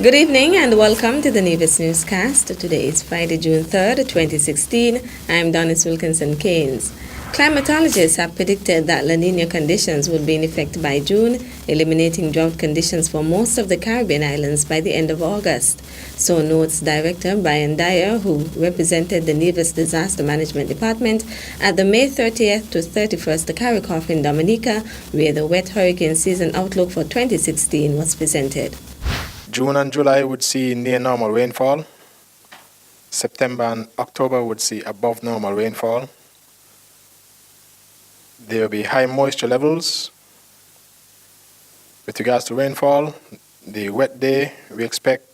Good evening and welcome to the Nevis Newscast. Today is Friday, June 3rd, 2016. I'm Donis Wilkinson Keynes. Climatologists have predicted that La Nina conditions would be in effect by June, eliminating drought conditions for most of the Caribbean islands by the end of August. So notes Director Brian Dyer, who represented the Nevis Disaster Management Department at the May 30th to 31st CARICOF in Dominica, where the wet hurricane season outlook for 2016 was presented. June and July would see near normal rainfall. September and October would see above normal rainfall. There will be high moisture levels. With regards to rainfall, the wet day, we expect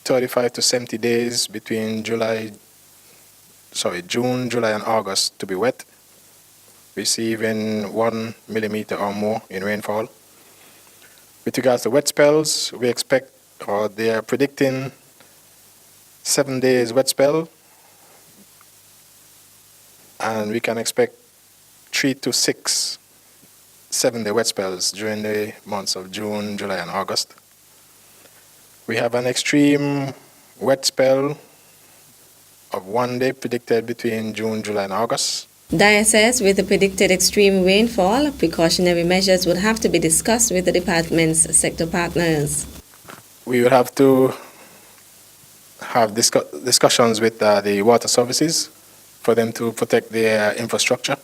35 to 70 days between June, July, and August to be wet, receiving 1 millimeter or more in rainfall. With regards to wet spells, we expect, or they are predicting, 7 days wet spell, and we can expect 3 to 6 7-day wet spells during the months of June, July, and August. We have an extreme wet spell of 1 day predicted between June, July, and August. Dyer says with the predicted extreme rainfall, precautionary measures would have to be discussed with the department's sector partners. We will have to have discussions with the water services for them to protect their infrastructure.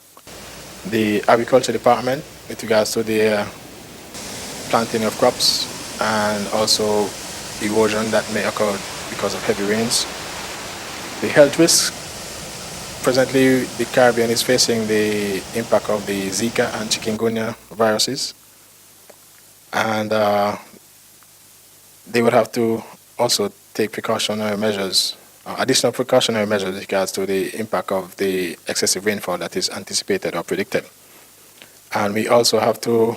The agriculture department with regards to the planting of crops and also erosion that may occur because of heavy rains. The health risk, presently the Caribbean is facing the impact of the Zika and chikungunya viruses, and they would have to also take precautionary measures, additional precautionary measures with regards to the impact of the excessive rainfall that is anticipated or predicted. And we also have to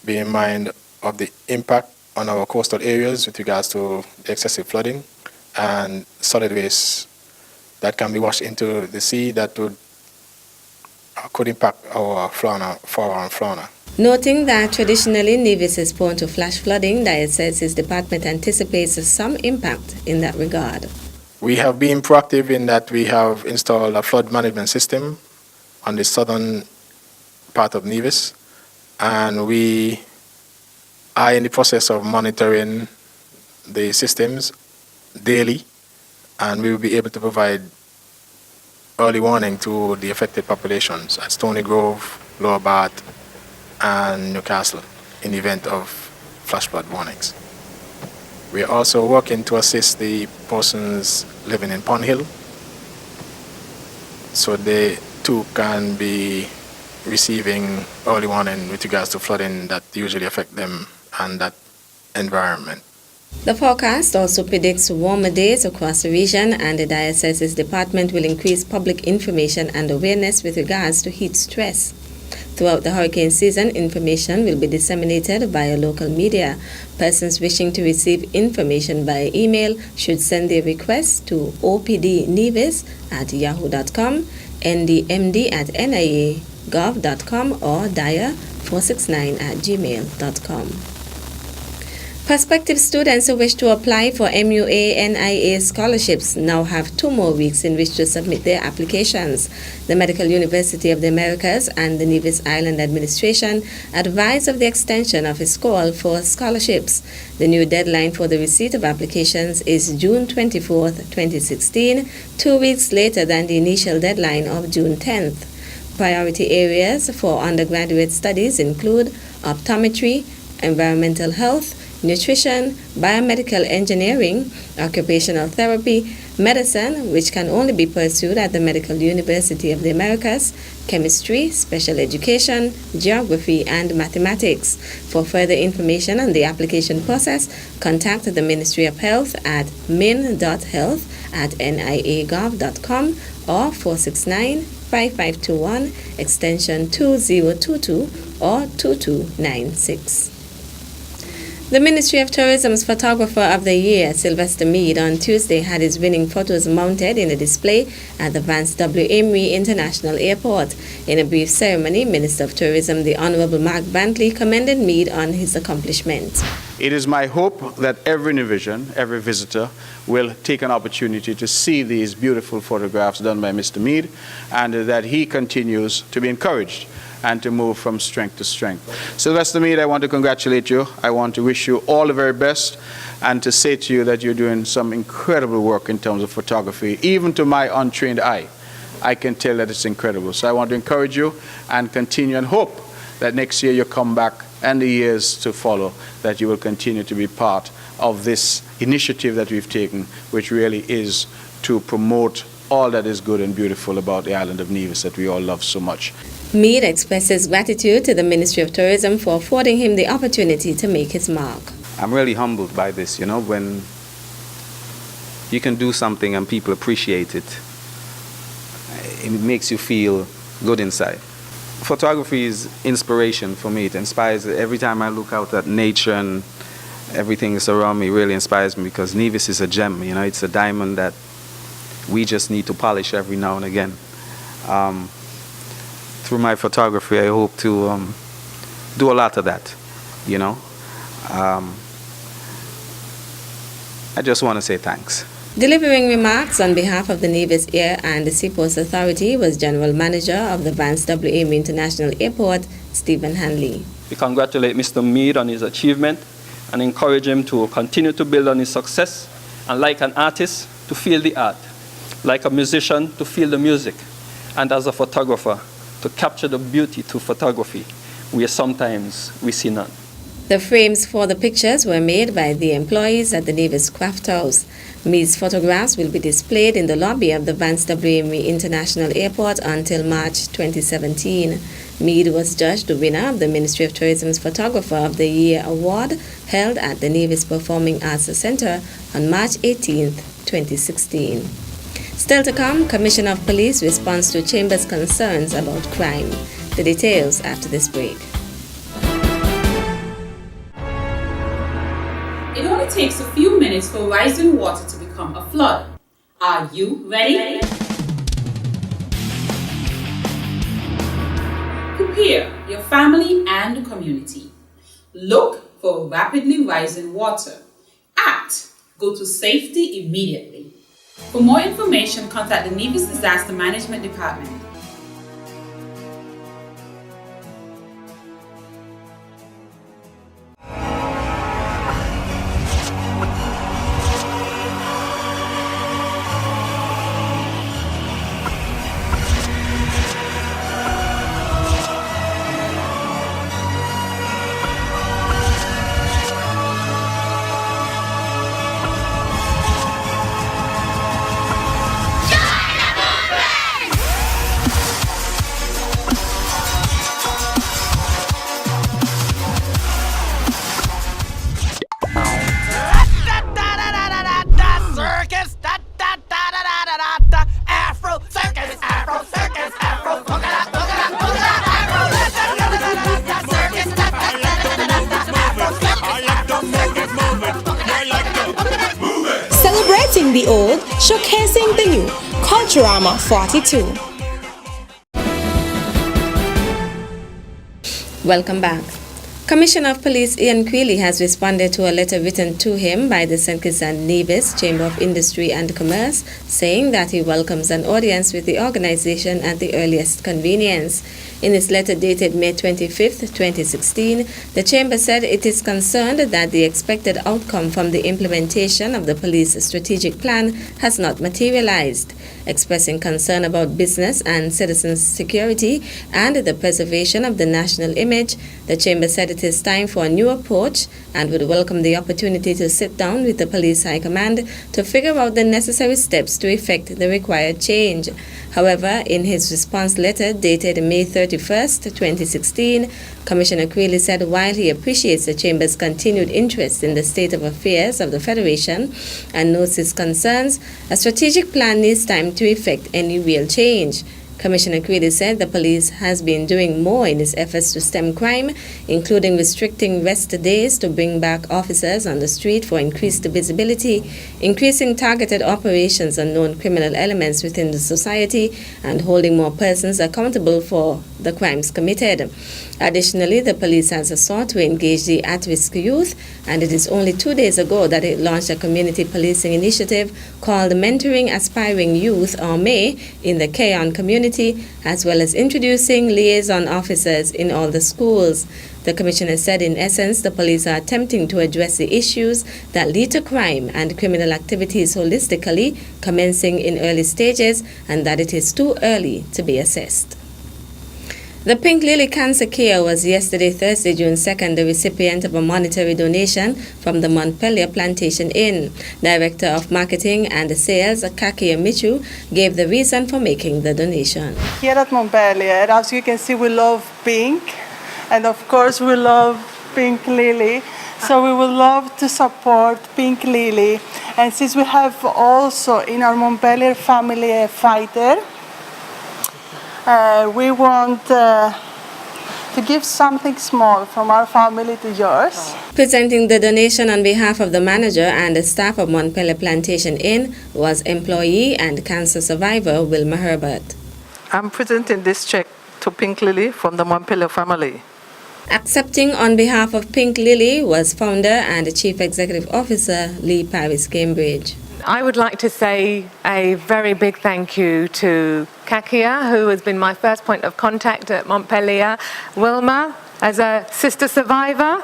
be in mind of the impact on our coastal areas with regards to the excessive flooding and solid waste that can be washed into the sea that could impact our flora and fauna. Noting that traditionally Nevis is prone to flash flooding, Dyer says his department anticipates some impact in that regard. We have been proactive in that we have installed a flood management system on the southern part of Nevis, and we are in the process of monitoring the systems daily, and we will be able to provide early warning to the affected populations at Stony Grove, Lower Bath, and Newcastle in the event of flash flood warnings. We are also working to assist the persons living in Pond Hill so they too can be receiving early warning with regards to flooding that usually affect them and that environment. The forecast also predicts warmer days across the region, and the Dyer says his department will increase public information and awareness with regards to heat stress. Throughout the hurricane season, information will be disseminated via local media. Persons wishing to receive information via email should send their requests to opdnevis@yahoo.com, ndmd@nia.gov.com, or dyer469@gmail.com. Prospective students who wish to apply for MUA/NIA scholarships now have 2 more weeks in which to submit their applications. The Medical University of the Americas and the Nevis Island Administration advise of the extension of its call for scholarships. The new deadline for the receipt of applications is June 24th, 2016, 2 weeks later than the initial deadline of June 10th. Priority areas for undergraduate studies include optometry, environmental health, nutrition, biomedical engineering, occupational therapy, medicine, which can only be pursued at the Medical University of the Americas, chemistry, special education, geography, and mathematics. For further information on the application process, contact the Ministry of Health at min.health@nia.gov.com or 469-5521, extension 2022 or 2296. The Ministry of Tourism's Photographer of the Year, Sylvester Meade, on Tuesday had his winning photos mounted in a display at the Vance W. Amory International Airport. In a brief ceremony, Minister of Tourism, the Honorable Mark Bantley, commended Meade on his accomplishment. It is my hope that every Nivision, every visitor, will take an opportunity to see these beautiful photographs done by Mr. Meade, and that he continues to be encouraged and to move from strength to strength. Sylvester Meade, I want to congratulate you. I want to wish you all the very best and to say to you that you're doing some incredible work in terms of photography. Even to my untrained eye, I can tell that it's incredible. So I want to encourage you and continue and hope that next year you come back and the years to follow, that you will continue to be part of this initiative that we've taken, which really is to promote all that is good and beautiful about the island of Nevis that we all love so much. Meade expresses gratitude to the Ministry of Tourism for affording him the opportunity to make his mark. I'm really humbled by this, you know, when you can do something and people appreciate it, it makes you feel good inside. Photography is inspiration for me. It inspires every time I look out at nature, and everything that's around me really inspires me, because Nevis is a gem, you know, it's a diamond that we just need to polish every now and again. Through my photography, I hope to do a lot of that, you know. I just want to say thanks. Delivering remarks on behalf of the Nevis Air and Seaports Authority was General Manager of the Vance W. Amory International Airport, Stephen Hanley. We congratulate Mr. Meade on his achievement and encourage him to continue to build on his success, and like an artist, to feel the art, like a musician, to feel the music, and as a photographer, to capture the beauty to photography, where sometimes we see none. The frames for the pictures were made by the employees at the Nevis Craft House. Meade's photographs will be displayed in the lobby of the Vance W. Amory International Airport until March 2017. Meade was judged the winner of the Ministry of Tourism's Photographer of the Year award held at the Nevis Performing Arts Center on March 18, 2016. Still to come, Commissioner of Police responds to Chamber's concerns about crime. The details after this break. It only takes a few minutes for rising water to become a flood. Are you ready? Prepare your family and community. Look for rapidly rising water. Act. Go to safety immediately. For more information, contact the Nevis Disaster Management Department. Celebrating the old, showcasing the new. Culturama 42. Welcome back. Commissioner of Police Ian Quealy has responded to a letter written to him by the St. Kitts and Nevis Chamber of Industry and Commerce, saying that he welcomes an audience with the organization at the earliest convenience. In his letter dated May 25, 2016, the Chamber said it is concerned that the expected outcome from the implementation of the police strategic plan has not materialized. Expressing concern about business and citizens' security and the preservation of the national image, the Chamber said it is time for a new approach and would welcome the opportunity to sit down with the Police High Command to figure out the necessary steps to effect the required change. However, in his response letter dated May 31st, 2016, Commissioner Quealy said while he appreciates the Chamber's continued interest in the state of affairs of the Federation and notes his concerns, a strategic plan needs time to effect any real change. Commissioner Creedy said the police has been doing more in its efforts to stem crime, including restricting rest days to bring back officers on the street for increased visibility, increasing targeted operations on known criminal elements within the society, and holding more persons accountable for the crimes committed. Additionally, the police has sought to engage the at-risk youth, and it is only 2 days ago that it launched a community policing initiative called Mentoring Aspiring Youth, or MAY, in the Keyon community, as well as introducing liaison officers in all the schools. The commissioner said, in essence, the police are attempting to address the issues that lead to crime and criminal activities holistically, commencing in early stages, and that it is too early to be assessed. The Pink Lily Cancer Care was yesterday, Thursday, June 2nd, the recipient of a monetary donation from the Montpelier Plantation Inn. Director of Marketing and Sales, Kakia Michu, gave the reason for making the donation. Here at Montpelier, as you can see, we love pink, and of course we love Pink Lily. So we would love to support Pink Lily. And since we have also in our Montpelier family a fighter, we want to give something small from our family to yours. Presenting the donation on behalf of the manager and the staff of Montpelier Plantation Inn was employee and cancer survivor Wilma Herbert. I'm presenting this check to Pink Lily from the Montpelier family. Accepting on behalf of Pink Lily was founder and chief executive officer Lee Paris Cambridge. I would like to say a very big thank you to Kakia, who has been my first point of contact at Montpelier, Wilma as a sister survivor,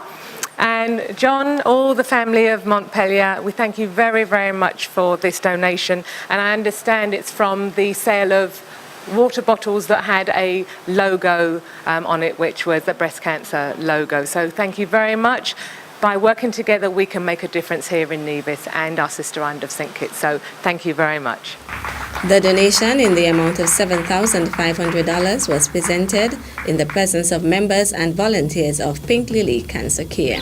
and John, all the family of Montpelier. We thank you very, very much for this donation, and I understand it's from the sale of water bottles that had a logo on it, which was the breast cancer logo. So thank you very much. By working together, we can make a difference here in Nevis and our sister island of St. Kitts. So thank you very much. The donation in the amount of $7,500 was presented in the presence of members and volunteers of Pink Lily Cancer Care.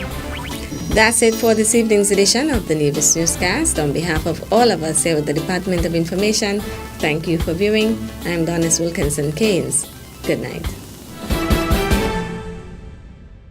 That's it for this evening's edition of the Nevis Newscast. On behalf of all of us here at the Department of Information, thank you for viewing. I'm Donis Wilkinson Keynes. Good night.